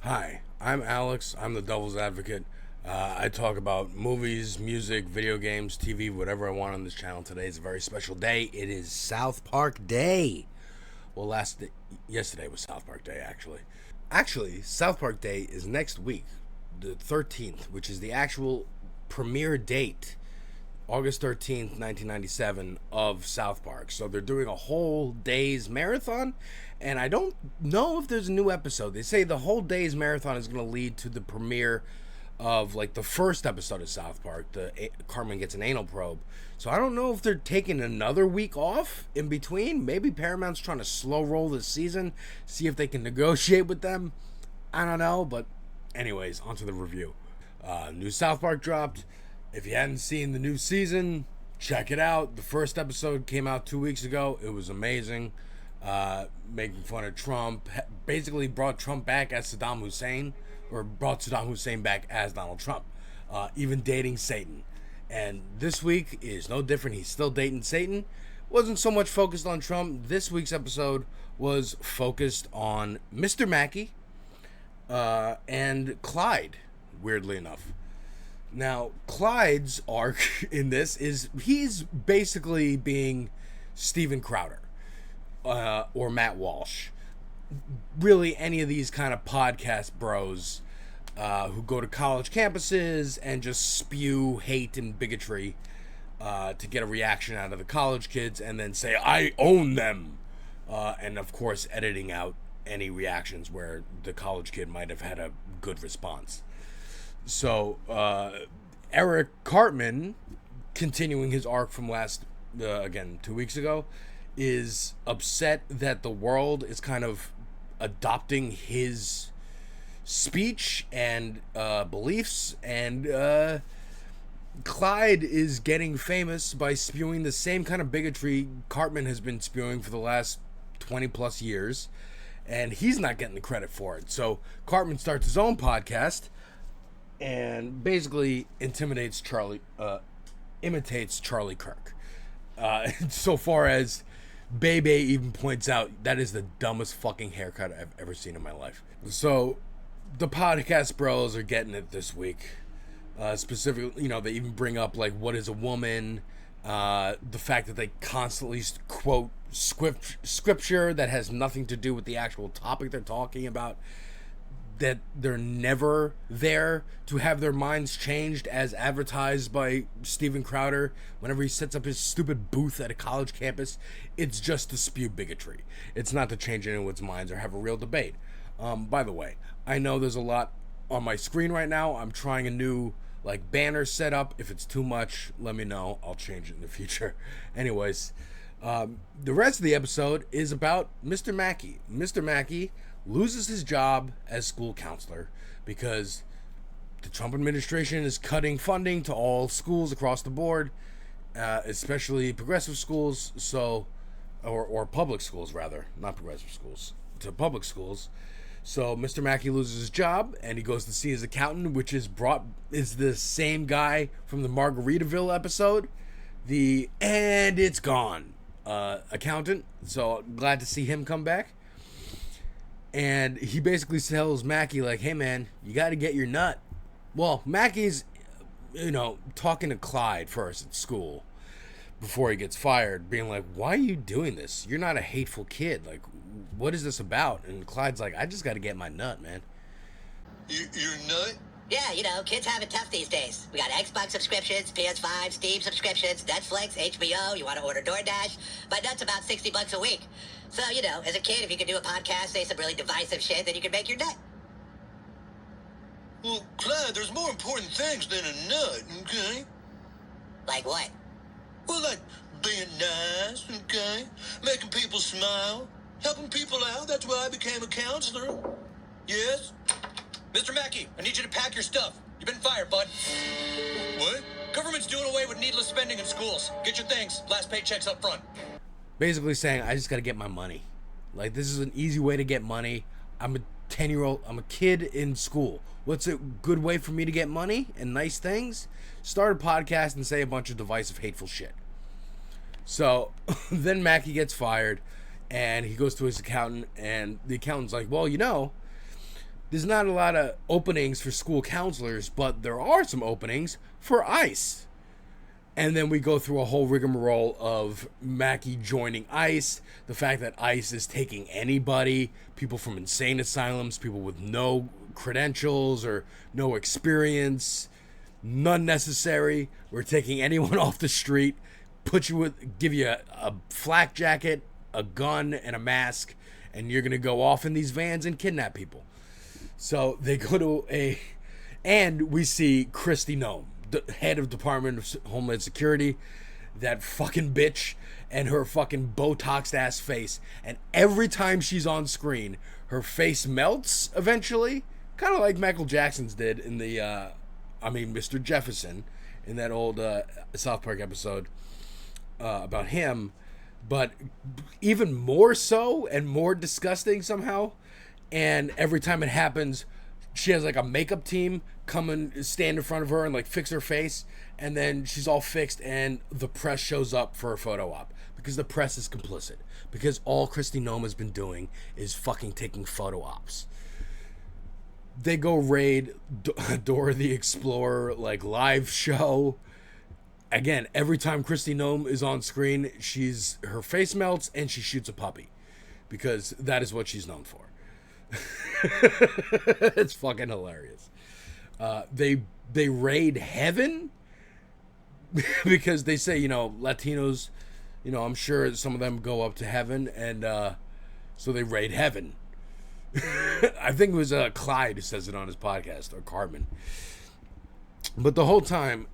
Hi, I'm Alex. I'm the Devil's Advocate. I talk about movies, music, video games, TV, whatever I want on this channel. Today is a very special day. It is South Park Day. Well, yesterday was South Park Day, actually. Actually, South Park Day is next week, the 13th, which is the actual premiere date, August 13th, 1997, of South Park. So they're doing a whole day's marathon, and I don't know if there's a new episode. They say the whole day's marathon is going to lead to the premiere of like the first episode of South Park. Cartman gets an anal probe. So I don't know if they're taking another week off in between. Maybe Paramount's trying to slow roll this season, see if they can negotiate with them. I don't know, but anyways, onto the review. New South Park dropped. If you hadn't seen the new season, check it out. The first episode came out 2 weeks ago. It was amazing. Making fun of Trump. Basically brought Trump back as Saddam Hussein, or brought Saddam Hussein back as Donald Trump. Even dating Satan. And this week is no different. He's still dating Satan. Wasn't so much focused on Trump. This week's episode was focused on Mr. Mackey and Clyde, weirdly enough. Now, Clyde's arc in this is he's basically being Steven Crowder or Matt Walsh. Really, any of these kind of podcast bros who go to college campuses and just spew hate and bigotry to get a reaction out of the college kids and then say, I own them. And, of course, editing out any reactions where the college kid might have had a good response. So, Eric Cartman, continuing his arc from again, 2 weeks ago, is upset that the world is kind of adopting his speech and beliefs, and Clyde is getting famous by spewing the same kind of bigotry Cartman has been spewing for the last 20 plus years, and he's not getting the credit for it. So Cartman starts his own podcast and basically imitates Charlie Kirk. So far as Bebe even points out, that is the dumbest fucking haircut I've ever seen in my life. So the podcast bros are getting it this week. Specifically, they even bring up like what is a woman, the fact that they constantly quote scripture that has nothing to do with the actual topic they're talking about, that they're never there to have their minds changed as advertised by Steven Crowder whenever he sets up his stupid booth at a college campus. It's just to spew bigotry. It's not to change anyone's minds or have a real debate. By the way, I know there's a lot on my screen right now. I'm trying a new banner setup. If it's too much, let me know. I'll change it in the future. Anyways, the rest of the episode is about Mr. Mackey. Mr. Mackey loses his job as school counselor because the Trump administration is cutting funding to all schools across the board, especially progressive schools, or public schools rather, not progressive schools, to public schools. So Mr. Mackey loses his job and he goes to see his accountant, which is the same guy from the Margaritaville episode, and it's gone accountant. So glad to see him come back. And he basically tells Mackey, hey man, you got to get your nut. Well, Mackey's, talking to Clyde first at school before he gets fired, being like, why are you doing this? You're not a hateful kid. What is this about? And Clyde's like, I just got to get my nut, man. Your nut? Yeah, kids have it tough these days. We got Xbox subscriptions, PS5, Steam subscriptions, Netflix, HBO. You want to order DoorDash? My nut's about $60 a week. So, as a kid, if you could do a podcast, say some really divisive shit, then you could make your nut. Well, Clyde, there's more important things than a nut, okay? Like what? Well, like being nice, okay? Making people smile, helping people out. That's why I became a counselor. Yes? Mr. Mackey, I need you to pack your stuff. You've been fired, bud. What? Government's doing away with needless spending in schools. Get your things. Last paycheck's up front. Basically saying, I just got to get my money. This is an easy way to get money. I'm a 10-year-old. I'm a kid in school. What's a good way for me to get money and nice things? Start a podcast and say a bunch of divisive, hateful shit. So then Mackey gets fired and he goes to his accountant, and the accountant's like, well, there's not a lot of openings for school counselors, but there are some openings for ICE. And then we go through a whole rigmarole of Mackey joining ICE, the fact that ICE is taking anybody, people from insane asylums, people with no credentials or no experience, none necessary. We're taking anyone off the street, give you a flak jacket, a gun, and a mask, and you're going to go off in these vans and kidnap people. So they go to and we see Kristi Noem, the head of Department of Homeland Security, that fucking bitch, and her fucking Botoxed ass face. And every time she's on screen, her face melts eventually, kind of like Michael Jackson's did in Mr. Jefferson, in that old South Park episode about him. But even more so and more disgusting somehow. And every time it happens, she has like a makeup team come and stand in front of her and like fix her face, and then she's all fixed and the press shows up for a photo op because the press is complicit, because all Kristi Noem has been doing is fucking taking photo ops. They go raid Dora the Explorer like live show. Again, every time Kristi Noem is on screen, her face melts and she shoots a puppy, because that is what she's known for. It's fucking hilarious. They raid heaven because they say, Latinos, I'm sure some of them go up to heaven, and so they raid heaven. I think it was Clyde who says it on his podcast, or Cartman. But the whole time,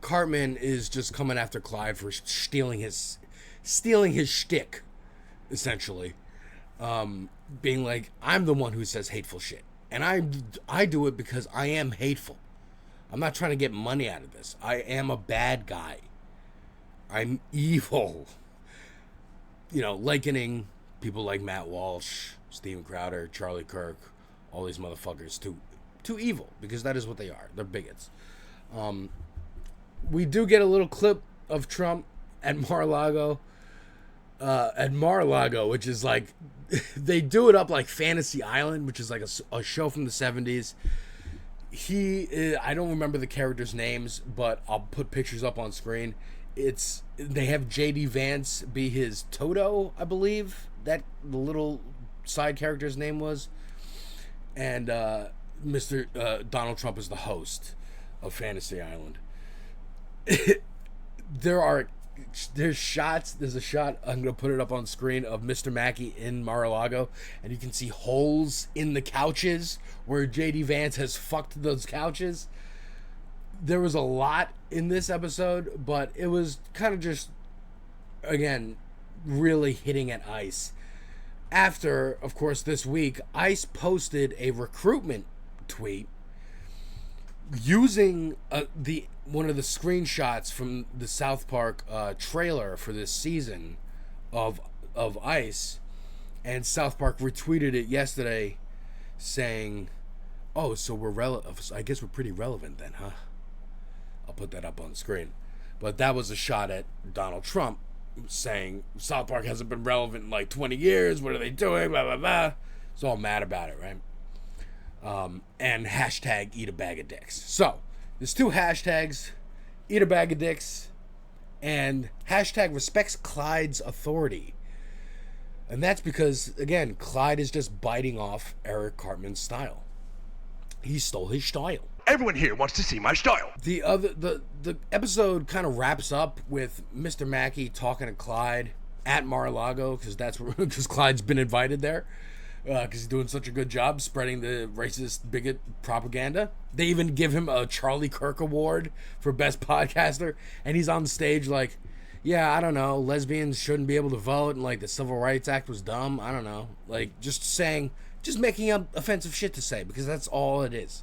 Cartman is just coming after Clyde for stealing his shtick, essentially. Being like, I'm the one who says hateful shit, and I do it because I am hateful. I'm not trying to get money out of this. I am a bad guy. I'm evil. Likening people like Matt Walsh, Steven Crowder, Charlie Kirk, all these motherfuckers to evil, because that is what they are. They're bigots. We do get a little clip of Trump at Mar-a-Lago, which is like, they do it up like Fantasy Island, which is like a show from the 70s. I don't remember the characters' names, but I'll put pictures up on screen. They have J.D. Vance be his Toto, I believe that the little side character's name was, and Mr. Donald Trump is the host of Fantasy Island. There's shots. There's a shot, I'm going to put it up on screen, of Mr. Mackey in Mar-a-Lago, and you can see holes in the couches where J.D. Vance has fucked those couches. There was a lot in this episode, but it was kind of just, again, really hitting at ICE. After, of course, this week, ICE posted a recruitment tweet using one of the screenshots from the South Park trailer for this season of ICE, and South Park retweeted it yesterday, saying, "Oh, so I guess we're pretty relevant then, huh?" I'll put that up on screen, but that was a shot at Donald Trump, saying South Park hasn't been relevant in like 20 years. What are they doing? Blah blah blah. It's all mad about it, right? And hashtag eat a bag of dicks. So there's two hashtags: eat a bag of dicks and hashtag respects Clyde's authority. And that's because, again, Clyde is just biting off Eric Cartman's style. He stole his style. Everyone here wants to see my style. The episode kind of wraps up with Mr. Mackey talking to Clyde at Mar-a-Lago, because Clyde's been invited there, because he's doing such a good job spreading the racist bigot propaganda. They even give him a Charlie Kirk award for best podcaster, and he's on stage like, yeah, I don't know, lesbians shouldn't be able to vote, and like the Civil Rights Act was dumb. I don't know, like just making up offensive shit to say, because that's all it is.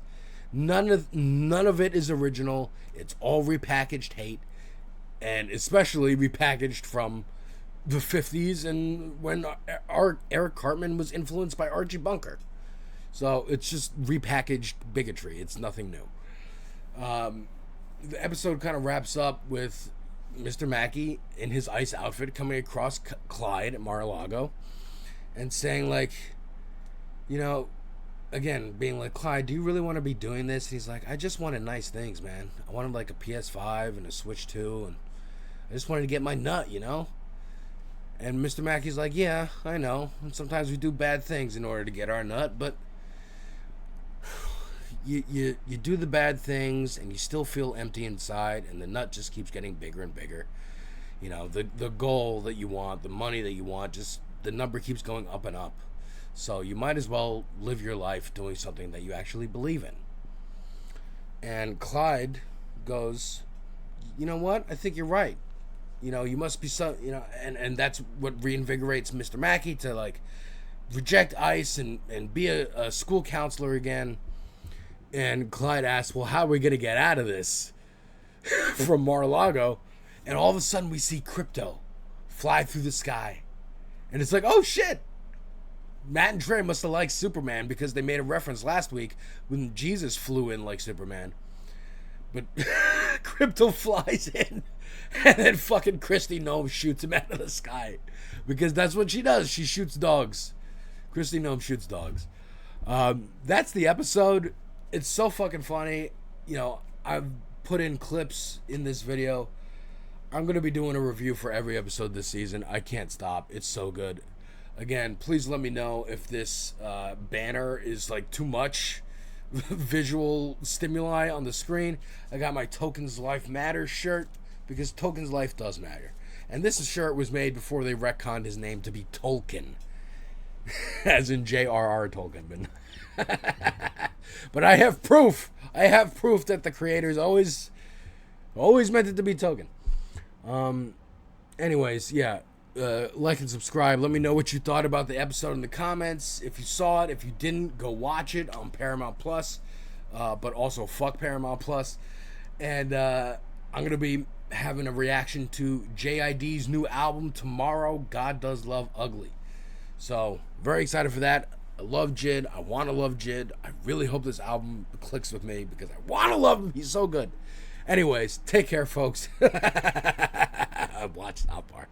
None of it is original. It's all repackaged hate, and especially repackaged from the 50s and when Eric Cartman was influenced by Archie Bunker. So it's just repackaged bigotry. It's nothing new. The episode kind of wraps up with Mr. Mackey in his ICE outfit coming across Clyde at Mar-a-Lago and saying, like, again, being like, Clyde, do you really want to be doing this? And he's like, I just wanted nice things, man. I wanted like a PS5 and a Switch 2, and I just wanted to get my nut, you know? And Mr. Mackey's like, yeah, I know. And sometimes we do bad things in order to get our nut, but you do the bad things and you still feel empty inside, and the nut just keeps getting bigger and bigger. You know, the goal that you want, the money that you want, just the number keeps going up and up. So you might as well live your life doing something that you actually believe in. And Clyde goes, you know what? I think you're right. You know, you must be so, you know, and that's what reinvigorates Mr. Mackey to like reject ICE and be a school counselor again. And Clyde asks, well, how are we going to get out of this from Mar-a-Lago? And all of a sudden we see Krypto fly through the sky. And it's like, oh shit. Matt and Trey must have liked Superman because they made a reference last week when Jesus flew in like Superman. But Krypto flies in, and then fucking Kristi Noem shoots him out of the sky. Because that's what she does. She shoots dogs. Kristi Noem shoots dogs. That's the episode. It's so fucking funny. You know, I've put in clips in this video. I'm going to be doing a review for every episode this season. I can't stop. It's so good. Again, please let me know if this banner is like too much visual stimuli on the screen. I got my Tokens Life Matters shirt because Tokens Life does matter. And this shirt was made before they retconned his name to be Tolkien. As in J.R.R. Tolkien. But I have proof. I have proof that the creators always meant it to be Tolkien. Anyways, yeah. Like and subscribe. Let me know what you thought about the episode in the comments. If you saw it, if you didn't, go watch it on Paramount Plus. But also fuck Paramount Plus. And I'm gonna be having a reaction to JID's new album tomorrow. God Does Love Ugly. So very excited for that. I love Jid. I want to love Jid. I really hope this album clicks with me because I want to love him. He's so good. Anyways, take care, folks. Watch South Park.